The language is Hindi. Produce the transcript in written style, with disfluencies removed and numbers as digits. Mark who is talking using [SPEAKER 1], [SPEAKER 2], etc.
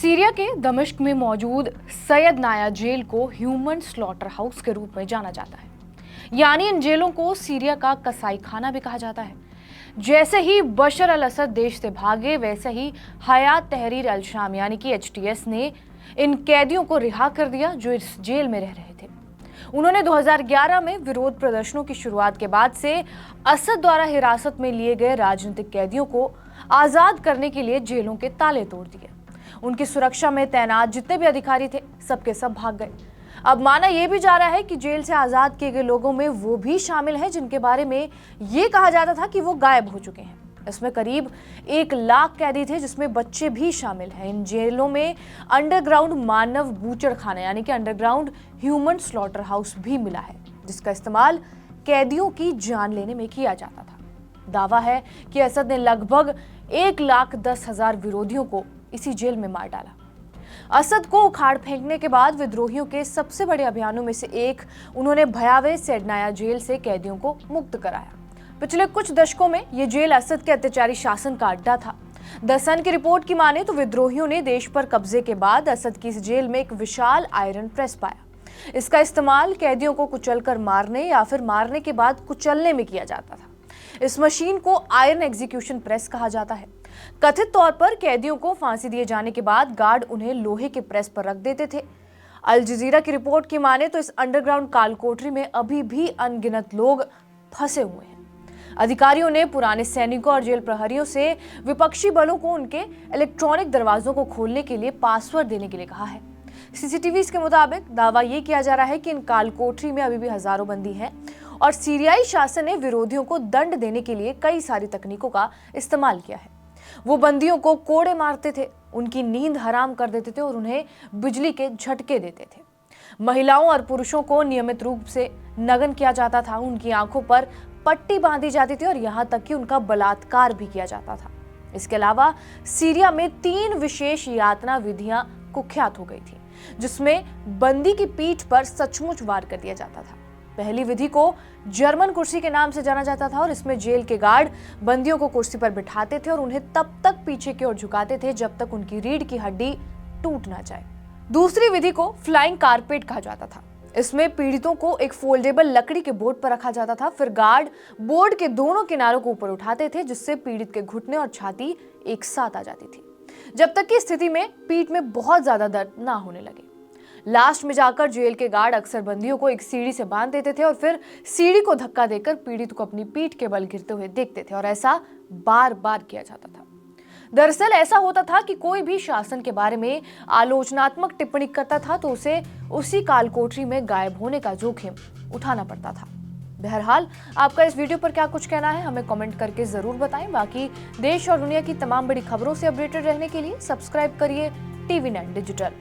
[SPEAKER 1] सीरिया के दमिश्क में मौजूद सैयद नाया जेल को ह्यूमन स्लॉटर हाउस के रूप में जाना जाता है। यानी इन जेलों को सीरिया का कसाई खाना भी कहा जाता है। जैसे ही बशर अल असद देश से भागे, वैसे ही हयात तहरीर अल शाम यानी कि HTS ने इन कैदियों को रिहा कर दिया जो इस जेल में रह रहे थे। उन्होंने 2011 में विरोध प्रदर्शनों की शुरुआत के बाद से असद द्वारा हिरासत में लिए गए राजनीतिक कैदियों को आजाद करने के लिए जेलों के ताले तोड़ दिए। उनकी सुरक्षा में तैनात जितने भी अधिकारी थे, सबके सब भाग गए। अब माना यह भी जा रहा है कि जेल से आजाद किए गए लोगों में वो भी शामिल हैं जिनके बारे में ये कहा जाता था कि वो गायब हो चुके हैं। इसमें करीब 1 लाख कैदी थे, जिसमें बच्चे भी शामिल हैं। इन जेलों में अंडरग्राउंड मानव बूचड़ खाना यानी कि अंडरग्राउंड ह्यूमन स्लॉटर हाउस भी मिला है, जिसका इस्तेमाल कैदियों की जान लेने में किया जाता था। दावा है कि असद ने लगभग 1,10,000 विरोधियों को इसी जेल में मार डाला। असद को उखाड़ फेंकने के बाद विद्रोहियों के सबसे बड़े अभियानों में से एक उन्होंने भयावह सैयद जेल से कैदियों को मुक्त कराया। पिछले कुछ दशकों में यह जेल असद के अत्याचारी शासन का अड्डा था। द सन की रिपोर्ट की माने तो विद्रोहियों ने देश पर कब्जे के बाद असद की इस जेल में एक विशाल आयरन प्रेस पाया। इसका इस्तेमाल कैदियों को कुचलकर मारने या फिर मारने के बाद कुचलने में किया जाता था। इस मशीन को आयरन एग्जीक्यूशन प्रेस कहा जाता है। कथित तौर पर कैदियों को फांसी दिए जाने के बाद गार्ड उन्हें लोहे के प्रेस पर रख देते थे। अल जजीरा की रिपोर्ट की माने तो इस अंडरग्राउंड कालकोठरी में अभी भी अनगिनत लोग फंसे हुए हैं। अधिकारियों ने पुराने सैनिकों और जेल प्रहरियों से विपक्षी बलों को उनके इलेक्ट्रॉनिक दरवाजों को खोलने के लिए पासवर्ड देने के लिए कहा है। CCTVs के मुताबिक दावा यह किया जा रहा है कि इन कालकोठरी में अभी भी हजारों बंदी हैं और सीरियाई शासन ने विरोधियों को दंड देने के लिए कई सारी तकनीकों का इस्तेमाल किया है। वो बंदियों को कोड़े मारते थे, उनकी नींद हराम कर देते थे और उन्हें बिजली के झटके देते थे। महिलाओं और पुरुषों को नियमित रूप से नग्न किया जाता था, उनकी आंखों पर पट्टी बांधी जाती थी और यहाँ तक कि उनका बलात्कार भी किया जाता था। इसके अलावा सीरिया में 3 विशेष यातना विधियां कुख्यात हो गई थी, जिसमें बंदी की पीठ पर सचमुच वार कर दिया जाता था। पहली विधि को जर्मन कुर्सी के नाम से जाना जाता था और इसमें जेल के गार्ड बंदियों को कुर्सी पर बिठाते थे और उन्हें तब तक पीछे की ओर झुकाते थे जब तक उनकी रीढ़ की हड्डी टूट ना जाए। दूसरी विधि को फ्लाइंग कारपेट कहा जाता था। इसमें पीड़ितों को एक फोल्डेबल लकड़ी के बोर्ड पर रखा जाता था। फिर गार्ड बोर्ड के दोनों किनारों को ऊपर उठाते थे, जिससे पीड़ित के घुटने और छाती एक साथ आ जाती थी, जब तक कि स्थिति में पीठ में बहुत ज्यादा दर्द ना होने लगे। लास्ट में जाकर जेल के गार्ड अक्सर बंदियों को एक सीढ़ी से बांध देते थे और फिर सीढ़ी को धक्का देकर पीड़ित को अपनी पीठ के बल गिरते हुए देखते थे और ऐसा बार बार किया जाता था। दरअसल ऐसा होता था कि कोई भी शासन के बारे में आलोचनात्मक टिप्पणी करता था तो उसे उसी कालकोठरी में गायब होने का जोखिम उठाना पड़ता था। बहरहाल, आपका इस वीडियो पर क्या कुछ कहना है हमें कमेंट करके जरूर बताएं। बाकी देश और दुनिया की तमाम बड़ी खबरों से अपडेटेड रहने के लिए सब्सक्राइब करिए TVNet डिजिटल।